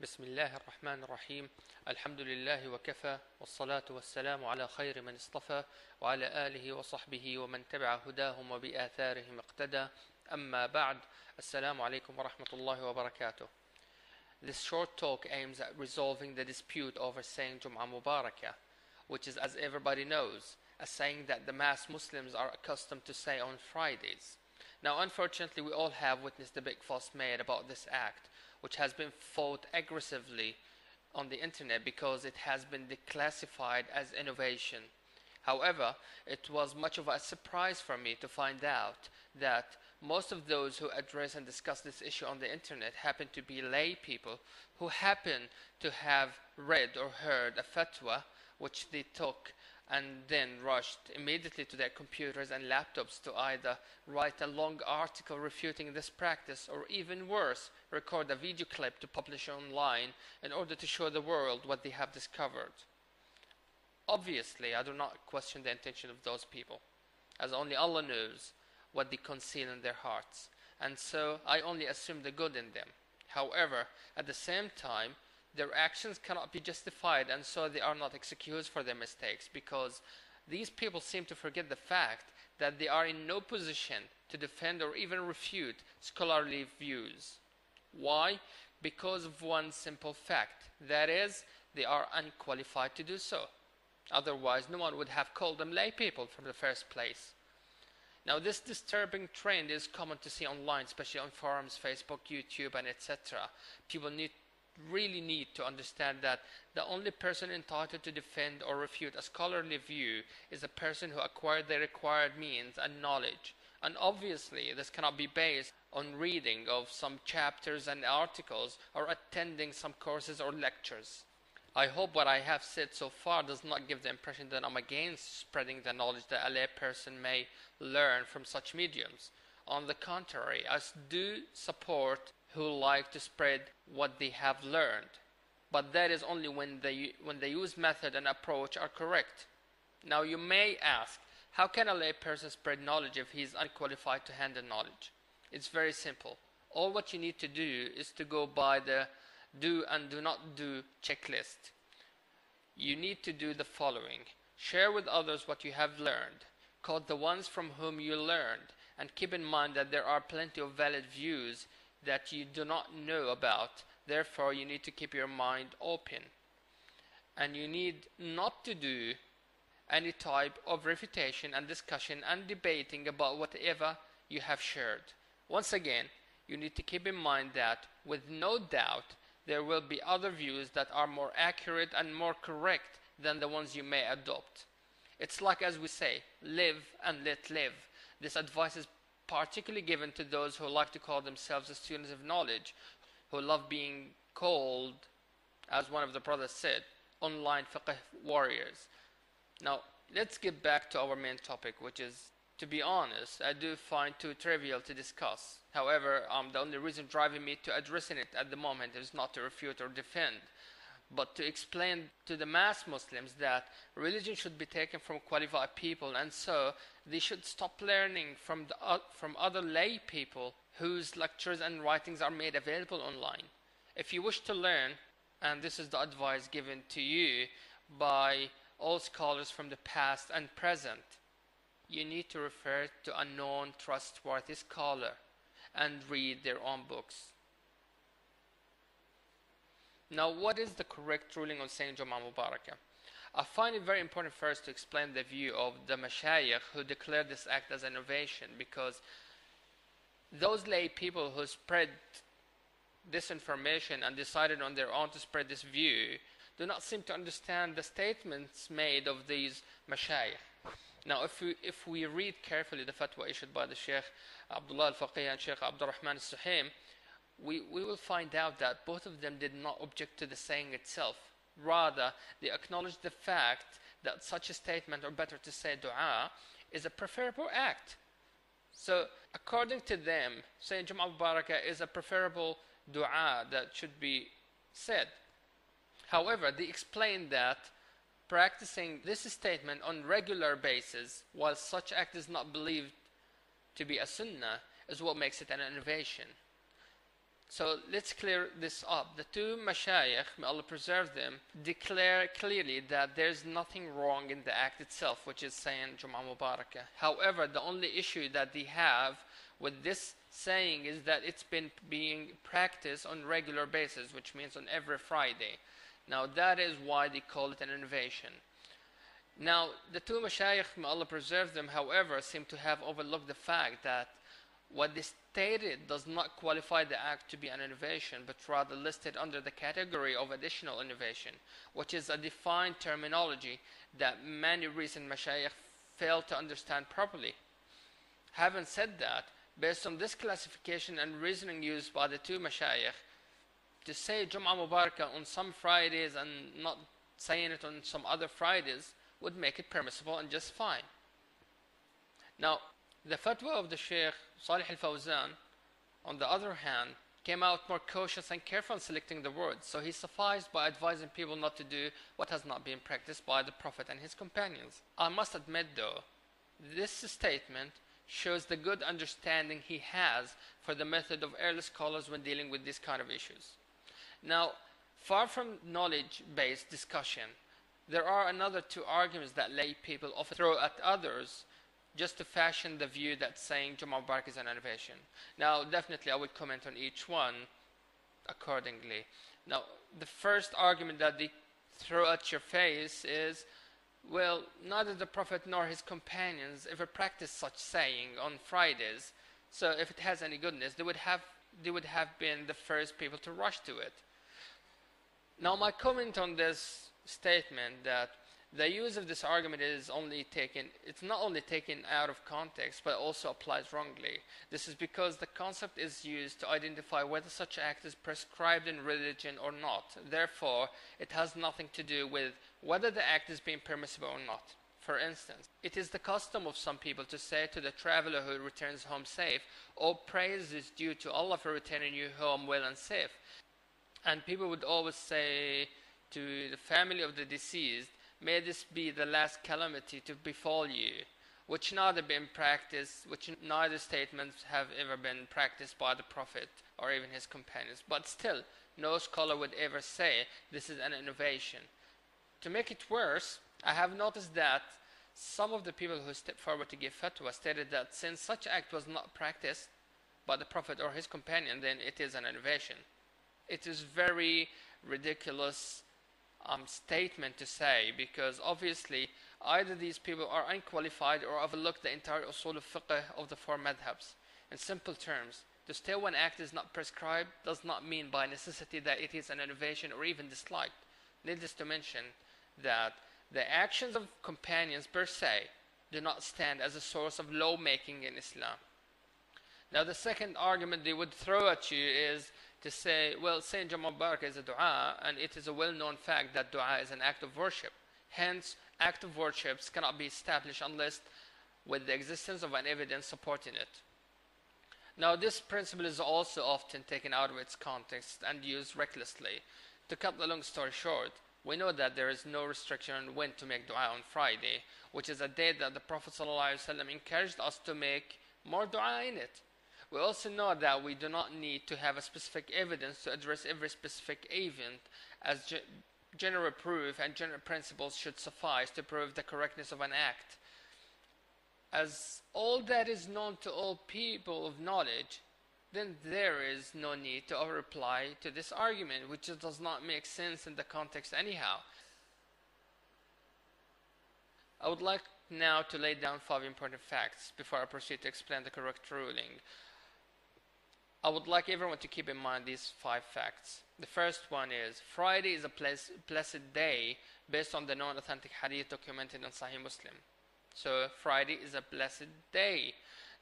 بسم الله الرحمن الرحيم. الحمد لله وكفى، والصلاة والسلام على خير من اصطفى، وعلى آله وصحبه ومن تبع هداهم وبآثارهم اقتدى. أما بعد. السلام عليكم ورحمة الله وبركاته. This short talk aims at resolving the dispute over saying Jummah Mubarakah, which is, as everybody knows, a saying that the mass Muslims are accustomed to say on Fridays. Now, unfortunately, we all have witnessed the big fuss made about this act, which has been fought aggressively on the internet because it has been declassified as innovation. However, it was much of a surprise for me to find out that most of those who address and discuss this issue on the internet happen to be lay people who happen to have read or heard a fatwa which they took and then rushed immediately to their computers and laptops to either write a long article refuting this practice, or even worse, record a video clip to publish online in order to show the world what they have discovered. Obviously, I do not question the intention of those people, as only Allah knows what they conceal in their hearts, and so I only assume the good in them. However, at the same time, their actions cannot be justified, and so they are not excused for their mistakes, because these people seem to forget the fact that they are in no position to defend or even refute scholarly views. Why? Because of one simple fact, that is, they are unqualified to do so. Otherwise, no one would have called them lay people from the first place. Now, this disturbing trend is common to see online, especially on forums, Facebook, YouTube, and etc. People really need to understand that the only person entitled to defend or refute a scholarly view is a person who acquired the required means and knowledge. And obviously, this cannot be based on reading of some chapters and articles or attending some courses or lectures. I hope what I have said so far does not give the impression that I'm against spreading the knowledge that a lay person may learn from such mediums. On the contrary, I do support who like to spread what they have learned, but that is only when the use method and approach are correct. Now, you may ask, how can a lay person spread knowledge if he is unqualified to handle knowledge? It's very simple. All what you need to do is to go by the do and do not do checklist. You need to do the following: share with others what you have learned, quote the ones from whom you learned, and keep in mind that there are plenty of valid views that you do not know about. Therefore, you need to keep your mind open, and you need not to do any type of refutation and discussion and debating about whatever you have shared. Once again, you need to keep in mind that with no doubt there will be other views that are more accurate and more correct than the ones you may adopt. It's like, as we say, live and let live. This advice is particularly given to those who like to call themselves the students of knowledge, who love being called, as one of the brothers said, online fiqh warriors. Now, let's get back to our main topic, which is, to be honest, I do find too trivial to discuss. However, the only reason driving me to addressing it at the moment is not to refute or defend, but to explain to the mass Muslims that religion should be taken from qualified people, and so they should stop learning from other lay people whose lectures and writings are made available online. If you wish to learn, and this is the advice given to you by all scholars from the past and present, you need to refer to a known, trustworthy scholar and read their own books. Now, what is the correct ruling on saying Jummah Mubarakah? I find it very important first to explain the view of the mashayikh who declared this act as innovation, because those lay people who spread this information and decided on their own to spread this view do not seem to understand the statements made of these mashayikh. Now, if we read carefully the fatwa issued by the Sheikh Abdullah al-Faqih and Sheikh Abdurrahman al-Suhaim, we will find out that both of them did not object to the saying itself. Rather, they acknowledged the fact that such a statement, or better to say dua, is a preferable act. So, according to them, saying Jummah Mubarakah is a preferable dua that should be said. However, they explained that practicing this statement on regular basis, while such act is not believed to be a sunnah, is what makes it an innovation. So let's clear this up. The two mashayikh, may Allah preserve them, declare clearly that there's nothing wrong in the act itself, which is saying Jummah Mubarakah. However, the only issue that they have with this saying is that it's been being practiced on regular basis, which means on every Friday. Now that is why they call it an innovation. Now the two mashayikh, may Allah preserve them, however, seem to have overlooked the fact that what they stated does not qualify the act to be an innovation, but rather listed under the category of additional innovation, which is a defined terminology that many recent mashayikh fail to understand properly. Having said that, based on this classification and reasoning used by the two mashayikh, to say Jum'ah Mubarakah on some Fridays and not saying it on some other Fridays would make it permissible and just fine. Now, the fatwa of the Sheikh Salih al-Fawzan, on the other hand, came out more cautious and careful in selecting the words, so he sufficed by advising people not to do what has not been practiced by the Prophet and his companions. I must admit though, this statement shows the good understanding he has for the method of early scholars when dealing with these kind of issues. Now, far from knowledge-based discussion, there are another two arguments that lay people often throw at others just to fashion the view that saying Jummah Mubarak is an innovation. Now, definitely I will comment on each one accordingly. Now, the first argument that they throw at your face is, well, neither the Prophet nor his companions ever practiced such saying on Fridays, so if it has any goodness, they would have been the first people to rush to it. Now, my comment on this statement that the use of this argument is it's not only taken out of context, but also applies wrongly. This is because the concept is used to identify whether such act is prescribed in religion or not. Therefore, it has nothing to do with whether the act is being permissible or not. For instance, it is the custom of some people to say to the traveler who returns home safe, "All praise is due to Allah for returning you home well and safe." And people would always say to the family of the deceased, "May this be the last calamity to befall you," which neither statements have ever been practiced by the Prophet or even his companions. But still, no scholar would ever say this is an innovation. To make it worse, I have noticed that some of the people who stepped forward to give fatwa stated that since such act was not practiced by the Prophet or his companion, then it is an innovation. It is very ridiculous statement to say, because obviously either these people are unqualified or overlook the entire usul of fiqh of the four madhabs. In simple terms, to say one act is not prescribed does not mean by necessity that it is an innovation or even disliked. Needless to mention that the actions of companions per se do not stand as a source of law-making in Islam. Now, the second argument they would throw at you is to say, well, saying Jummah Mubarak is a dua, and it is a well-known fact that dua is an act of worship. Hence, act of worships cannot be established unless with the existence of an evidence supporting it. Now, this principle is also often taken out of its context and used recklessly. To cut the long story short, we know that there is no restriction on when to make dua on Friday, which is a day that the Prophet ﷺ encouraged us to make more dua in it. We also know that we do not need to have a specific evidence to address every specific event, as general proof and general principles should suffice to prove the correctness of an act. As all that is known to all people of knowledge, then there is no need to reply to this argument, which just does not make sense in the context anyhow. I would like now to lay down 5 important facts before I proceed to explain the correct ruling. I would like everyone to keep in mind these 5 facts. The first one is, Friday is a blessed day based on the known authentic hadith documented in Sahih Muslim. So Friday is a blessed day.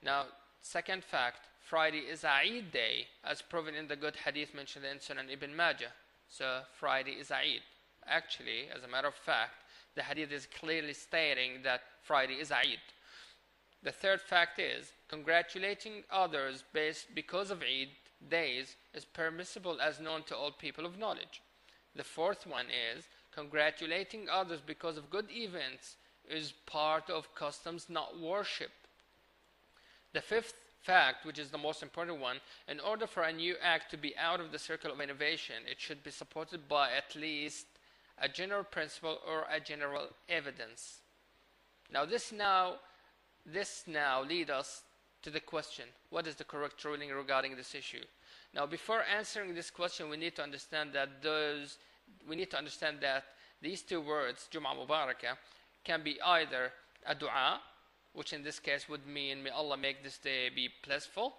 Now, second fact, Friday is a Eid day, as proven in the good hadith mentioned in Sunan Ibn Majah. So Friday is a Eid. Actually, as a matter of fact, the hadith is clearly stating that Friday is a Eid. The third fact is, congratulating others because of Eid days is permissible as known to all people of knowledge. The fourth one is, congratulating others because of good events is part of customs, not worship. The fifth fact, which is the most important one, in order for a new act to be out of the circle of innovation, it should be supported by at least a general principle or a general evidence. Now this now leads us to the question, what is the correct ruling regarding this issue? Now before answering this question, we need to understand that these two words, Jummah Mubarakah, can be either a dua, which in this case would mean, may Allah make this day be blissful,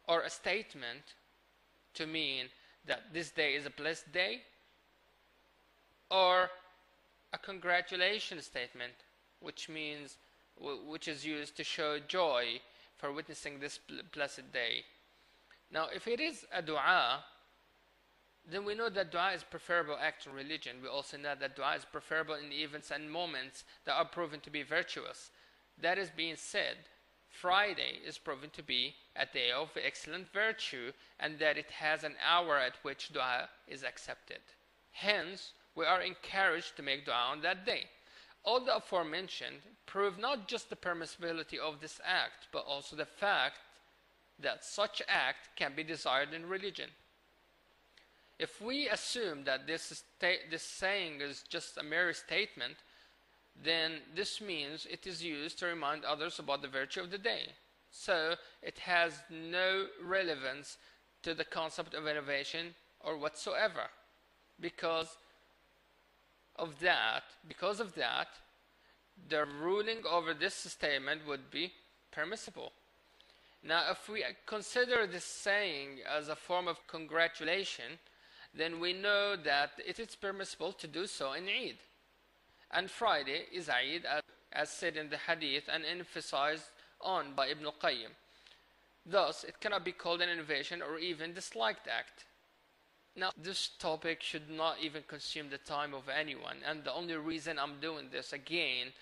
or a statement to mean that this day is a blessed day, or a congratulation statement, which is used to show joy for witnessing this blessed day. Now if it is a dua, then we know that dua is preferable act in religion. We also know that dua is preferable in events and moments that are proven to be virtuous. That is being said, Friday is proven to be a day of excellent virtue, and that it has an hour at which dua is accepted. Hence, we are encouraged to make dua on that day. All the aforementioned prove not just the permissibility of this act, but also the fact that such act can be desired in religion. If we assume that this saying is just a mere statement, then this means it is used to remind others about the virtue of the day. So it has no relevance to the concept of innovation or whatsoever. Because of that, the ruling over this statement would be permissible. Now if we consider this saying as a form of congratulation, then we know that it is permissible to do so in Eid. And Friday is Eid, as said in the hadith and emphasized on by Ibn al-Qayyim. Thus, it cannot be called an innovation or even disliked act. Now, this topic should not even consume the time of anyone, and the only reason I'm doing this again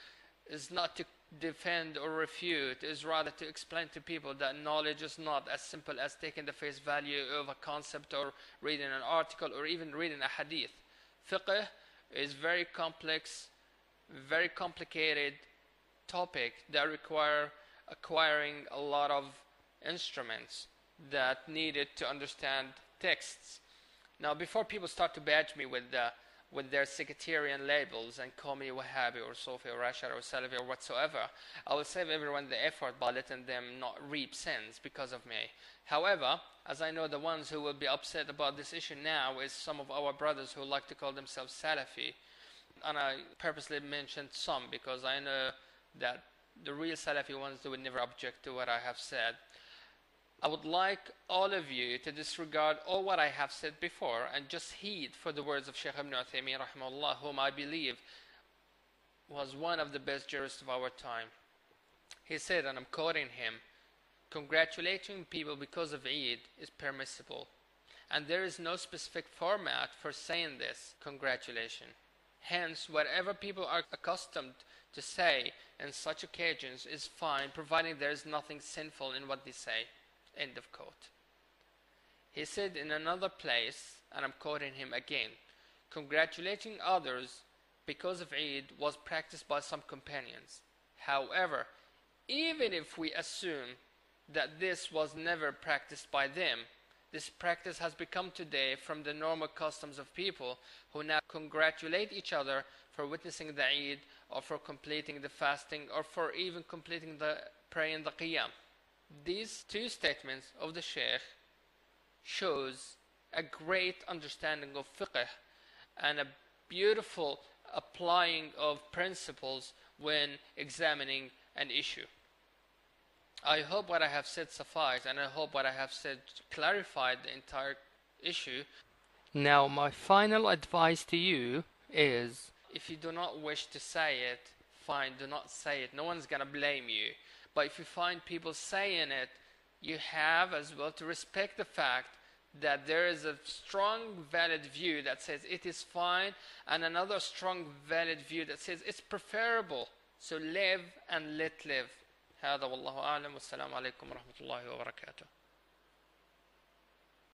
is not to defend or refute, is rather to explain to people that knowledge is not as simple as taking the face value of a concept or reading an article or even reading a hadith. Fiqh is very complex, very complicated topic that require acquiring a lot of instruments that needed to understand texts. Now before people start to badge me with their sectarian labels and call me Wahhabi or Sufi or Ash'ari or Salafi or whatsoever, I will save everyone the effort by letting them not reap sins because of me. However, as I know the ones who will be upset about this issue now is some of our brothers who like to call themselves Salafi, and I purposely mentioned some because I know that the real Salafi ones, they would never object to what I have said. I would like all of you to disregard all what I have said before and just heed for the words of Sheikh Ibn Uthaymeen rahimahullah, whom I believe was one of the best jurists of our time. He said, and I'm quoting him, "Congratulating people because of Eid is permissible, and there is no specific format for saying this congratulation. Hence, whatever people are accustomed to say in such occasions is fine, providing there is nothing sinful in what they say." End of quote. He said in another place, and I'm quoting him again, "Congratulating others because of Eid was practiced by some companions. However, even if we assume that this was never practiced by them, this practice has become today from the normal customs of people who now congratulate each other for witnessing the Eid, or for completing the fasting, or for even completing the praying the Qiyam." These two statements of the Sheikh shows a great understanding of fiqh and a beautiful applying of principles when examining an issue. I hope what I have said suffices, and I hope what I have said clarified the entire issue. Now my final advice to you is, if you do not wish to say it, fine, do not say it. No one's gonna blame you. But if you find people saying it, you have as well to respect the fact that there is a strong valid view that says it is fine, and another strong valid view that says it's preferable. So live and let live. هذا والله أعلم والسلام عليكم ورحمة الله وبركاته.